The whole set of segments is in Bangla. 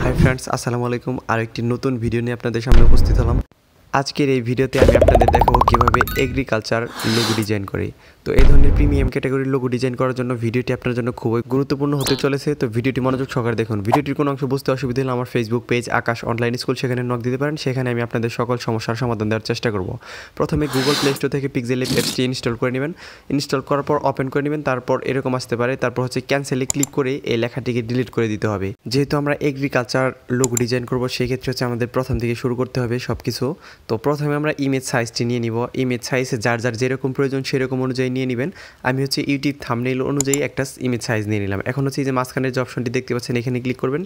হাই ফ্রেন্ডস, আসসালামু আলাইকুম। আরেকটি নতুন ভিডিও নিয়ে আপনাদের সামনে উপস্থিত হলাম। আজকের এই ভিডিওতে আমি আপনাদের দেখাবো কিভাবে এগ্রিকালচার লোগো ডিজাইন করে। তো এই ধরনের প্রিমিয়াম ক্যাটাগরির লোগো ডিজাইন করার জন্য ভিডিওটি আপনার জন্য খুবই গুরুত্বপূর্ণ হতে চলেছে। তো ভিডিওটি মনোযোগ সহকারে দেখুন। ভিডিওটির কোনো অংশ বুঝতে অসুবিধা হলে আমার ফেসবুক পেজ আকাশ অনলাইন স্কুল, সেখানে নক দিতে পারেন। সেখানে আমি আপনাদের সকল সমস্যার সমাধান দেওয়ার চেষ্টা করব। প্রথমে গুগল প্লে স্টোর থেকে পিক্সেল অ্যাপসটি ইনস্টল করে নেবেন। ইনস্টল করার পর ওপেন করে নেবেন। তারপর এরকম আসতে পারে, তারপর হচ্ছে ক্যান্সেলে ক্লিক করে এই লেখাটিকে ডিলিট করে দিতে হবে। যেহেতু আমরা এগ্রিকালচার লোগো ডিজাইন করব, সেই ক্ষেত্রে হচ্ছে আমাদের প্রথম থেকে শুরু করতে হবে সব কিছু। তো প্রথমে আমরা ইমেজ সাইজটি নিয়ে নিব। ইমেজ সাইজে যার যেরকম প্রয়োজন সেরকম অনুযায়ী নিয়ে নেবেন। আমি হচ্ছে ইউটিউব থাম্বনেইল অনুযায়ী একটা ইমেজ সাইজ নিয়ে নিলাম। এখন হচ্ছে এই যে মাঝখানের যে অপশনটি দেখতে পাচ্ছেন, এখানে ক্লিক করবেন।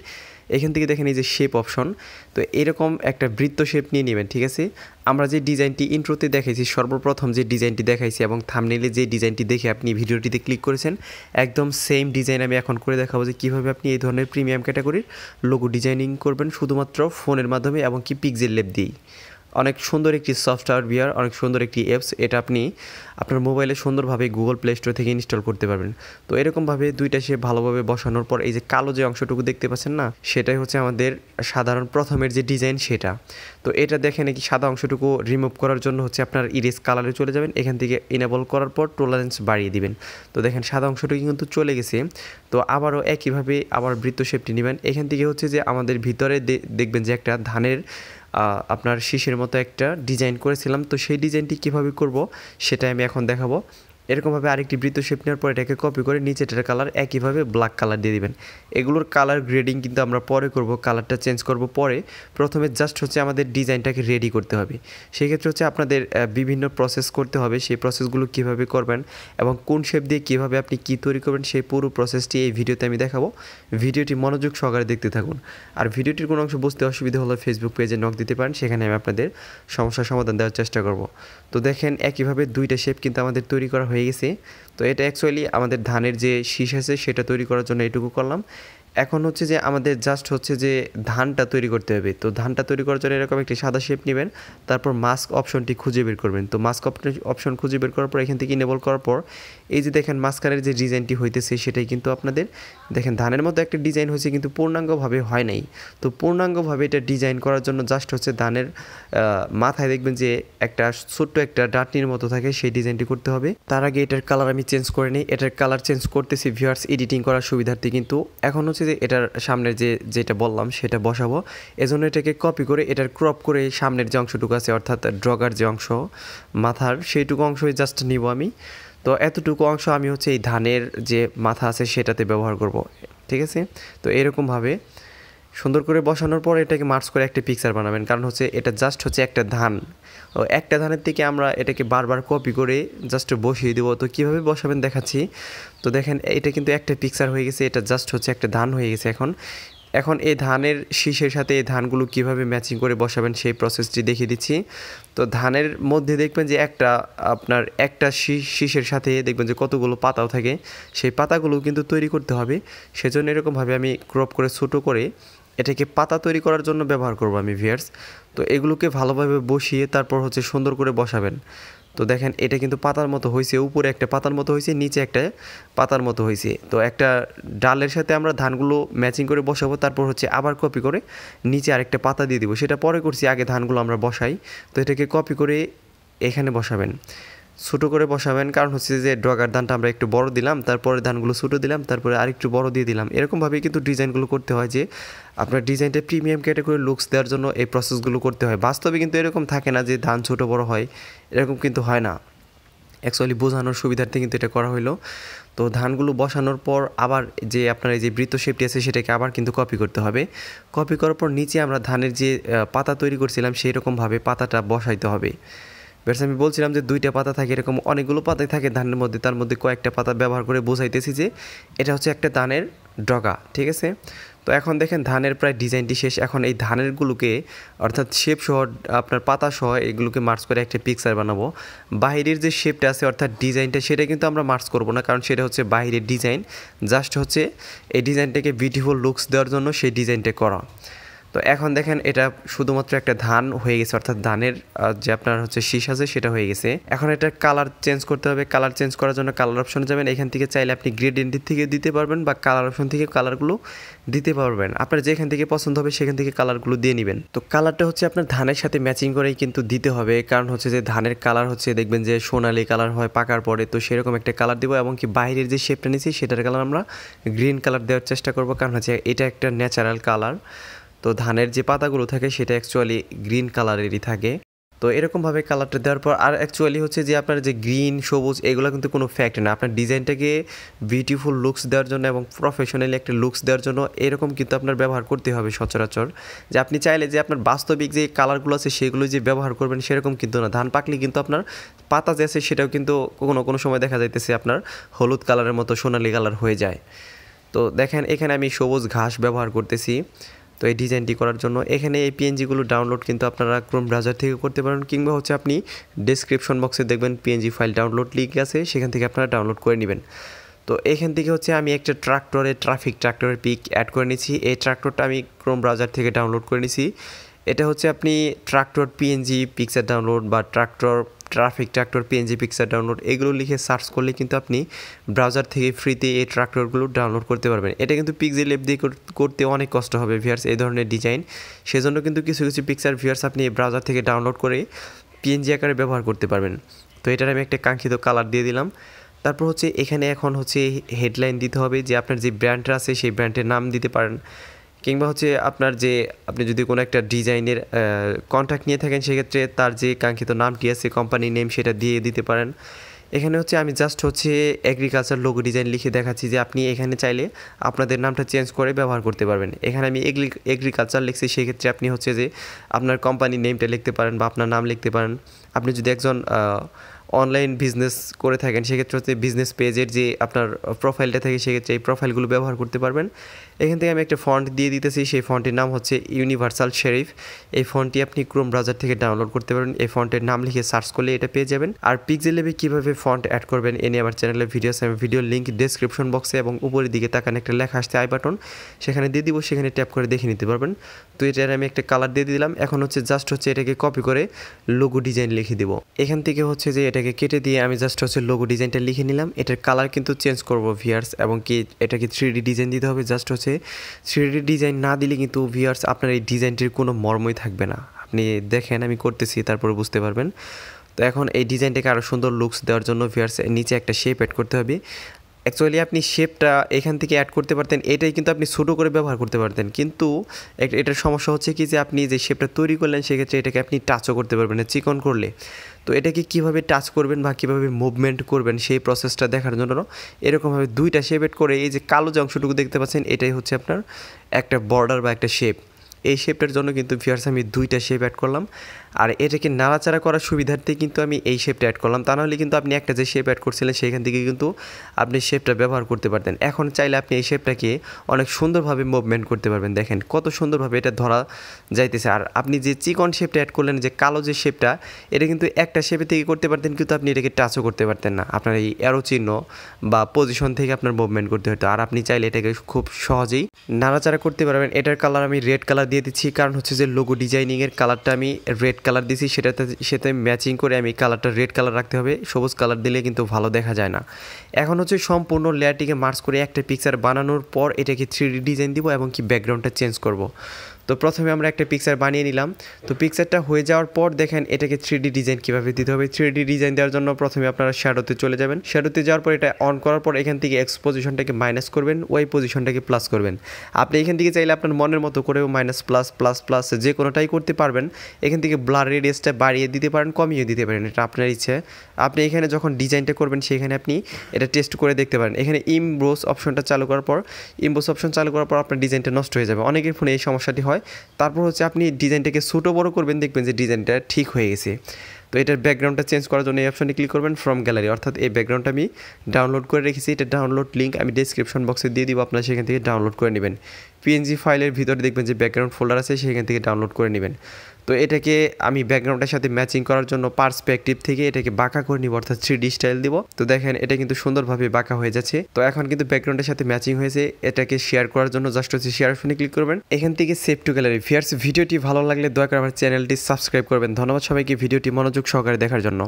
এখান থেকে দেখেন এই যে শেপ অপশন, তো এরকম একটা বৃত্ত শেপ নিয়ে নেবেন। ঠিক আছে, আমরা যে ডিজাইনটি ইন্ট্রোতে দেখাইছি, সর্বপ্রথম যে ডিজাইনটি দেখাইছি এবং থাম্বনেইলে যে ডিজাইনটি দেখে আপনি ভিডিওটিতে ক্লিক করেছেন, একদম সেম ডিজাইন আমি এখন করে দেখাবো যে কীভাবে আপনি এই ধরনের প্রিমিয়াম ক্যাটাগরির লোগো ডিজাইনিং করবেন শুধুমাত্র ফোনের মাধ্যমে এবং কি পিক্সেল ল্যাব দিয়েই। অনেক সুন্দর একটি সফটওয়্যার বিয়ার, অনেক সুন্দর একটি অ্যাপস। এটা আপনি আপনার মোবাইলে সুন্দরভাবে গুগল প্লে স্টোর থেকে ইনস্টল করতে পারবেন। তো এরকমভাবে দুইটা শেপ ভালোভাবে বসানোর পর এই যে কালো যে অংশটুকু দেখতে পাচ্ছেন না, সেটাই হচ্ছে আমাদের সাধারণ প্রথমের যে ডিজাইন সেটা। তো এটা দেখে নাকি সাদা অংশটুকু রিমুভ করার জন্য হচ্ছে আপনার ইরেজ কালারে চলে যাবেন। এখান থেকে ইনেবল করার পর টলারেন্স বাড়িয়ে দিবেন। তো দেখেন সাদা অংশটুকু কিন্তু চলে গেছে। তো আবারও একইভাবে আবার বৃত্ত শেপটি নেবেন। এখান থেকে হচ্ছে যে আমাদের ভিতরে দেখবেন যে একটা ধানের আপনার শীষের মতো একটা ডিজাইন করেছিলাম। তো সেই ডিজাইনটি কীভাবে করব সেটাই আমি এখন দেখাবো। এরকমভাবে আরেকটি বৃত্ত শেপ নেওয়ার পর এটাকে কপি করে নিচেটার কালার একইভাবে ব্ল্যাক কালার দিয়ে দিবেন। এগুলোর কালার গ্রেডিং কিন্তু আমরা পরে করব, কালারটা চেঞ্জ করব পরে। প্রথমে জাস্ট হচ্ছে আমাদের ডিজাইনটাকে রেডি করতে হবে। সেক্ষেত্রে হচ্ছে আপনাদের বিভিন্ন প্রসেস করতে হবে। সেই প্রসেসগুলো কীভাবে করবেন এবং কোন শেপ দিয়ে কীভাবে আপনি কী তৈরি করবেন, সেই পুরো প্রসেসটি এই ভিডিওতে আমি দেখাবো। ভিডিওটি মনোযোগ সহকারে দেখতে থাকুন। আর ভিডিওটির কোনো অংশ বুঝতে অসুবিধা হলে ফেসবুক পেজে নক দিতে পারেন, সেখানে আমি আপনাদের সমস্যার সমাধান দেওয়ার চেষ্টা করব। তো দেখেন একইভাবে দুইটা শেপ কিন্তু আমাদের তৈরি করা হয়ে গেছে। তো এটা অ্যাকচুয়ালি আমাদের ধানের যে শীষ আছে সেটা তৈরি করার জন্য এটুকু করলাম। এখন হচ্ছে যে আমাদের জাস্ট হচ্ছে যে ধানটা তৈরি করতে হবে। তো ধানটা তৈরি করার জন্য এরকম একটি সাদা শেপ নেবেন। তারপর মাস্ক অপশনটি খুঁজে বের করবেন। তো মাস্ক অপশন খুঁজে বের করার পর এখান থেকে ইনেবল করার পর এই যে দেখেন মাঝখানের যে ডিজাইনটি হইতেছে সেটাই কিন্তু আপনাদের দেখেন ধানের মতো একটা ডিজাইন হয়েছে, কিন্তু পূর্ণাঙ্গভাবে হয় নাই। তো পূর্ণাঙ্গভাবে এটা ডিজাইন করার জন্য জাস্ট হচ্ছে ধানের মাথায় দেখবেন যে একটা ছোট্ট একটা ডাটনির মতো থাকে, সেই ডিজাইনটি করতে হবে। তার আগে এটার কালার আমি চেঞ্জ করে নিই। এটার কালার চেঞ্জ করতেছি ভিউয়ার্স এডিটিং করার সুবিধার্থে। কিন্তু এখন হচ্ছে যে এটার সামনের যেটা বললাম সেটা বসাবো, এজন্য এটাকে কপি করে এটার ক্রপ করে সামনের যে অংশটুকু আছে অর্থাৎ ড্রগার যে অংশ মাথার, সেইটুকু অংশই জাস্ট নিব আমি। তো এতটুকু অংশ আমি হচ্ছে এই ধানের যে মাথা আছে সেটাতে ব্যবহার করব। ঠিক আছে, তো এরকমভাবে সুন্দর করে বসানোর পর এটাকে মার্চ করে একটা পিকচার বানাবেন। কারণ হচ্ছে এটা জাস্ট হচ্ছে একটা ধান, ও একটা ধানের থেকে আমরা এটাকে বারবার কপি করে জাস্ট বসিয়ে দেবো। তো কীভাবে বসাবেন দেখাচ্ছি। তো দেখেন এটা কিন্তু একটা পিকচার হয়ে গেছে, এটা জাস্ট হচ্ছে একটা ধান হয়ে গেছে। এখন এই ধানের শীষের সাথে এই ধানগুলো কীভাবে ম্যাচিং করে বসাবেন সেই প্রসেসটি দেখিয়ে দিচ্ছি। তো ধানের মধ্যে দেখবেন যে আপনার একটা শীষের সাথে দেখবেন যে কতগুলো পাতাও থাকে, সেই পাতাগুলো কিন্তু তৈরি করতে হবে। সেজন্য এরকমভাবে আমি ক্রপ করে ছোটো করে এটাকে পাতা তৈরি করার জন্য ব্যবহার করব আমি ভিউয়ার্স। তো এগুলোকে ভালোভাবে বসিয়ে তারপর হচ্ছে সুন্দর করে বসাবেন। তো দেখেন এটা কিন্তু পাতার মতো হয়েছে, উপরে একটা পাতার মতো হয়েছে, নিচে একটা পাতার মতো হয়েছে। তো একটা ডালের সাথে আমরা ধানগুলো ম্যাচিং করে বসাবো, তারপর হচ্ছে আবার কপি করে নিচে আরেকটা পাতা দিয়ে দিব। সেটা পরে করছি, আগে ধানগুলো আমরা বসাই। তো এটাকে কপি করে এখানে বসাবেন, ছোটো করে বসাবেন। কারণ হচ্ছে যে ড্রগার ধানটা আমরা একটু বড় দিলাম, তারপরে ধানগুলো ছোটো দিলাম, তারপরে আরেকটু বড় দিয়ে দিলাম। এরকমভাবেই কিন্তু ডিজাইনগুলো করতে হয়, যে আপনার ডিজাইনটা প্রিমিয়াম ক্যাটাগরি লুকস দেওয়ার জন্য এই প্রসেসগুলো করতে হয়। বাস্তবে কিন্তু এরকম থাকে না যে ধান ছোটো বড় হয়, এরকম কিন্তু হয় না। অ্যাকচুয়ালি বোঝানোর সুবিধার্থে কিন্তু এটা করা হলো। তো ধানগুলো বসানোর পর আবার যে আপনার এই যে বৃত্ত শেপটি আছে সেটাকে আবার কিন্তু কপি করতে হবে। কপি করার পর নিচে আমরা ধানের যে পাতা তৈরি করছিলাম সেই রকমভাবে পাতাটা বসাইতে হবে। বেশ, আমি বলছিলাম যে দুইটা পাতা থাকে, এরকম অনেকগুলো পাতাই থাকে ধানের মধ্যে, তার মধ্যে কয়েকটা পাতা ব্যবহার করে বোঝাইতেছি যে এটা হচ্ছে একটা ধানের ডগা। ঠিক আছে, তো এখন দেখেন ধানের প্রায় ডিজাইনটি শেষ। এখন এই ধানেরগুলোকে অর্থাৎ শেপ সহ আপনার পাতা সহ এগুলোকে মার্চ করে একটা পিকচার বানাবো। বাহিরের যে শেপটা আছে অর্থাৎ ডিজাইনটা, সেটা কিন্তু আমরা মার্চ করব না, কারণ সেটা হচ্ছে বাহিরের ডিজাইন। জাস্ট হচ্ছে এই ডিজাইনটাকে বিউটিফুল লুকস দেওয়ার জন্য সেই ডিজাইনটা করা। তো এখন দেখেন এটা শুধুমাত্র একটা ধান হয়ে গেছে, অর্থাৎ ধানের যে আপনার হচ্ছে শীষ আছে সেটা হয়ে গেছে। এখন এটা কালার চেঞ্জ করতে হবে। কালার চেঞ্জ করার জন্য কালার অপশনে যাবেন। এখান থেকে চাইলে আপনি গ্রেডিয়েন্টের থেকে দিতে পারবেন বা কালার অপশন থেকে কালারগুলো দিতে পারবেন। আপনার যেখান থেকে পছন্দ হবে সেখান থেকে কালারগুলো দিয়ে নেবেন। তো কালারটা হচ্ছে আপনার ধানের সাথে ম্যাচিং করেই কিন্তু দিতে হবে, কারণ হচ্ছে যে ধানের কালার হচ্ছে দেখবেন যে সোনালি কালার হয় পাকার পরে, তো সেরকম একটা কালার দেবো। এবং কি বাইরের যে শেপটা নিয়েছি সেটার কালার আমরা গ্রিন কালার দেওয়ার চেষ্টা করবো, কারণ হচ্ছে এটা একটা ন্যাচারাল কালার। তো ধানের যে পাতাগুলো থাকে সেটা অ্যাকচুয়ালি গ্রিন কালারেরই থাকে। তো এরকমভাবে কালারটা দেওয়ার পর আর অ্যাকচুয়ালি হচ্ছে যে আপনার যে গ্রিন সবুজ এগুলো কিন্তু কোনো ফ্যাক্ট না। আপনার ডিজাইনটাকে বিউটিফুল লুকস দেওয়ার জন্য এবং প্রফেশনালি একটা লুকস দেওয়ার জন্য এরকম কিন্তু আপনার ব্যবহার করতে হবে সচরাচর। যে আপনি চাইলে যে আপনার বাস্তবিক যে কালারগুলো আছে সেগুলো যে ব্যবহার করবেন সেরকম কিন্তু না। ধান পাকলে কিন্তু আপনার পাতা যে আছে সেটাও কিন্তু কোনো সময় দেখা যাইতেছে আপনার হলুদ কালারের মতো সোনালি কালার হয়ে যায়। তো দেখেন এখানে আমি সবুজ ঘাস ব্যবহার করতেছি। তো এই ডিজাইনটি করার জন্য এখানে এই পিএনজিগুলো ডাউনলোড কিন্তু আপনারা ক্রোম ব্রাউজার থেকে করতে পারেন, কিংবা হচ্ছে আপনি ডেসক্রিপশন বক্সে দেখবেন পিএনজি ফাইল ডাউনলোড লিঙ্ক আছে, সেখান থেকে আপনারা ডাউনলোড করে নেবেন। তো এখান থেকে হচ্ছে আমি একটা ট্রাক্টরের পিক অ্যাড করে নিয়েছি। এই ট্রাক্টরটা আমি ক্রোম ব্রাউজার থেকে ডাউনলোড করে নিয়েছি। এটা হচ্ছে আপনি ট্রাক্টর পিএনজি পিকচার ডাউনলোড বা ট্রাক্টর পিএনজি পিকচার ডাউনলোড এগুলো লিখে সার্চ করলে কিন্তু আপনি ব্রাউজার থেকে ফ্রিতে এই ট্রাক্টরগুলো ডাউনলোড করতে পারবেন। এটা কিন্তু পিক্সেল অ্যাপ দিয়ে করতে অনেক কষ্ট হবে ভিউয়ার্স, এই ধরনের ডিজাইন। সেজন্য কিন্তু কিছু পিকচার ভিউয়ার্স আপনি এই ব্রাউজার থেকে ডাউনলোড করে পিএনজি আকারে ব্যবহার করতে পারবেন। তো এটার আমি একটা কাঙ্ক্ষিত কালার দিয়ে দিলাম। তারপর হচ্ছে এখানে এখন হচ্ছে হেডলাইন দিতে হবে, যে আপনার যে ব্র্যান্ডটা আছে সেই ব্র্যান্ডের নাম দিতে পারেন, কিংবা হচ্ছে আপনি যদি কোনো একটা ডিজাইনের কন্ট্যাক্ট নিয়ে থাকেন সেক্ষেত্রে তার যে কাঙ্ক্ষিত নামটি আছে কোম্পানি নেম সেটা দিয়ে দিতে পারেন। এখানে হচ্ছে আমি জাস্ট হচ্ছে এগ্রিকালচার লোগো ডিজাইন লিখে দেখাচ্ছি, যে আপনি এখানে চাইলে আপনাদের নামটা চেঞ্জ করে ব্যবহার করতে পারবেন। এখানে আমি এগ্রিকালচার লিখছি, সেক্ষেত্রে আপনি হচ্ছে যে আপনার কোম্পানি নেমটা লিখতে পারেন বা আপনার নাম লিখতে পারেন। আপনি যদি একজন অনলাইন বিজনেস করে থাকেন সেক্ষেত্রে হচ্ছে বিজনেস পেজের যে আপনার প্রোফাইলটা থাকে সেক্ষেত্রে এই প্রোফাইলগুলো ব্যবহার করতে পারবেন। এখান থেকে আমি একটা ফন্ট দিয়ে দিতেছি, সেই ফন্টের নাম হচ্ছে ইউনিভার্সাল শেরিফ। এই ফন্টটি আপনি ক্রোম ব্রাউজার থেকে ডাউনলোড করতে পারবেন। এই ফন্টের নাম লিখে সার্চ করলে এটা পেয়ে যাবেন। আর পিক্সেল ল্যাবে কীভাবে ফন্ট অ্যাড করবেন এ নিয়ে আমার চ্যানেলে ভিডিও আছে, আমি ভিডিওর লিঙ্ক ডেসক্রিপশন বক্সে এবং উপরের দিকে তাকান একটা লেখা আসছে আই বাটন, সেখানে দিয়ে দিব, সেখানে ট্যাপ করে দেখে নিতে পারবেন। তো এটার আমি একটা কালার দিয়ে দিলাম। এখন হচ্ছে জাস্ট হচ্ছে এটাকে কপি করে লোগো ডিজাইন লিখে দিব। এখান থেকে হচ্ছে যে এটাকে কেটে দিয়ে আমি জাস্ট হচ্ছে লোগো ডিজাইনটা লিখে নিলাম। এটার কালার কিন্তু চেঞ্জ করব ভিউয়ার্স, এবং কি এটাকে 3D ডিজাইন দিতে হবে। জাস্ট হচ্ছে 3D ডিজাইন না দিলে কিন্তু ভিউয়ার্স আপনার এই ডিজাইনটির কোনো মর্মই থাকবে না। আপনি দেখেন আমি করতেছি, তারপরে বুঝতে পারবেন। তো এখন এই ডিজাইনটাকে আরও সুন্দর লুকস দেওয়ার জন্য ভিউয়ার্স নিচে একটা শেপ অ্যাড করতে হবে। অ্যাকচুয়ালি আপনি শেপটা এখান থেকে অ্যাড করতে পারতেন, এটাই কিন্তু আপনি ছোটো করে ব্যবহার করতে পারতেন, কিন্তু এটার সমস্যা হচ্ছে কি যে আপনি যে শেপটা তৈরি করলেন সেক্ষেত্রে এটাকে আপনি টাচও করতে পারবেন না চিকন করলে। তো এটাকে কীভাবে টাচ করবেন বা কীভাবে মুভমেন্ট করবেন সেই প্রসেসটা দেখার জন্য এরকমভাবে দুইটা শেপ অ্যাড করে এই যে কালো যে অংশটুকু দেখতে পাচ্ছেন এটাই হচ্ছে আপনার একটা বর্ডার বা একটা শেপ। এই শেপটার জন্য কিন্তু ভিউয়ার্স আমি দুইটা শেপ অ্যাড করলাম। আর এটাকে নাড়াচাড়া করার সুবিধার্থে কিন্তু আমি এই শেপটা অ্যাড করলাম, তা নাহলে কিন্তু আপনি একটা যে শেপ অ্যাড করছিলেন সেখান থেকে কিন্তু আপনি শেপটা ব্যবহার করতে পারতেন। এখন চাইলে আপনি এই শেপটাকে অনেক সুন্দরভাবে মুভমেন্ট করতে পারবেন। দেখেন কত সুন্দরভাবে এটা ধরা যাইতেছে। আর আপনি যে চিকন শেপটা অ্যাড করলেন, যে কালো যে শেপটা, এটা কিন্তু একটা শেপে থেকে করতে পারতেন, কিন্তু আপনি এটাকে টাচও করতে পারতেন না। আপনার এই অ্যারো চিহ্ন বা পজিশন থেকে আপনার মুভমেন্ট করতে হতো। আর আপনি চাইলে এটাকে খুব সহজেই নাড়াচাড়া করতে পারবেন। এটার কালার আমি রেড কালার দিয়ে দিচ্ছি, কারণ হচ্ছে যে লোগো ডিজাইনিংয়ের কালারটা আমি রেড কালার দিয়েছি, সেটাতে ম্যাচিং করে আমি কালারটা রেড কালার রাখতে হবে। সবুজ কালার দিলে কিন্তু ভালো দেখা যায় না। এখন হচ্ছে সম্পূর্ণ লেয়ারটিকে মার্চ করে একটা পিকচার বানানোর পর এটাকে 3D ডিজাইন দিব এবং কি ব্যাকগ্রাউন্ডটা চেঞ্জ করব। তো প্রথমে আমরা একটা পিকচার বানিয়ে নিলাম। তো পিকচারটা হয়ে যাওয়ার পর দেখেন এটাকে 3D ডিজাইন কীভাবে দিতে হবে। 3D ডিজাইন দেওয়ার জন্য প্রথমে আপনারা শ্যাডোতে চলে যাবেন। শ্যাডোতে যাওয়ার পর এটা অন করার পর এখান থেকে এক্স পজিশনটাকে মাইনাস করবেন, ওয়াই পজিশনটাকে প্লাস করবেন। আপনি এখান থেকে চাইলে আপনার মনের মতো করেও মাইনাস প্লাস প্লাস প্লাস যে কোনোটাই করতে পারবেন। এখান থেকে ব্লার রেডিয়াসটা বাড়িয়ে দিতে পারেন, কমিয়ে দিতে পারেন, এটা আপনার ইচ্ছে। আপনি এখানে যখন ডিজাইনটা করবেন সেখানে আপনি এটা টেস্ট করে দেখতে পারেন। এখানে ইমবোস অপশনটা চালু করার পর আপনার ডিজাইনটা নষ্ট হয়ে যাবে। অনেকের ফোনে এই সমস্যাটি হয়। তারপর হচ্ছে আপনি ডিজাইনটাকে ছোটো বড় করবেন, দেখবেন যে ডিজাইনটা ঠিক হয়ে গেছে। তো এটার ব্যাকগ্রাউন্ডটা চেঞ্জ করার জন্য এই অপশনে ক্লিক করবেন ফ্রম গ্যালারি, অর্থাৎ এই ব্যাকগ্রাউন্ডটা আমি ডাউনলোড করে রেখেছি। এটা ডাউনলোড লিঙ্ক আমি ডেসক্রিপশন বক্সে দিয়ে দিব, আপনারা সেখান থেকে ডাউনলোড করে নেবেন। পিএনজি ফাইলের ভিতরে দেখবেন যে ব্যাকগ্রাউন্ড ফোল্ডার আছে, সেখান থেকে ডাউনলোড করে নেবেন। তো তো এটাকে আমি ব্যাকগ্রাউন্ডের সাথে ম্যাচিং করার জন্য পার্সপেক্টিভ থেকে এটাকে বাঁকা করে নিব, অর্থাৎ 3D স্টাইল দিব। তো দেখেন এটা কিন্তু সুন্দরভাবে বাঁকা হয়ে যাচ্ছে। তো এখন কিন্তু ব্যাকগ্রাউন্ডের সাথে ম্যাচিং হয়েছে। এটাকে শেয়ার করার জন্য জাস্ট হচ্ছে শেয়ার অপশনে ক্লিক করবেন, এখান থেকে সেভ টু গ্যালারি। ভিউয়ার্স, ভিডিওটি ভালো লাগলে দয়া করে আমার চ্যানেলটি সাবস্ক্রাইব করবেন। ধন্যবাদ সবাইকে ভিডিওটি মনোযোগ সহকারে দেখার জন্য।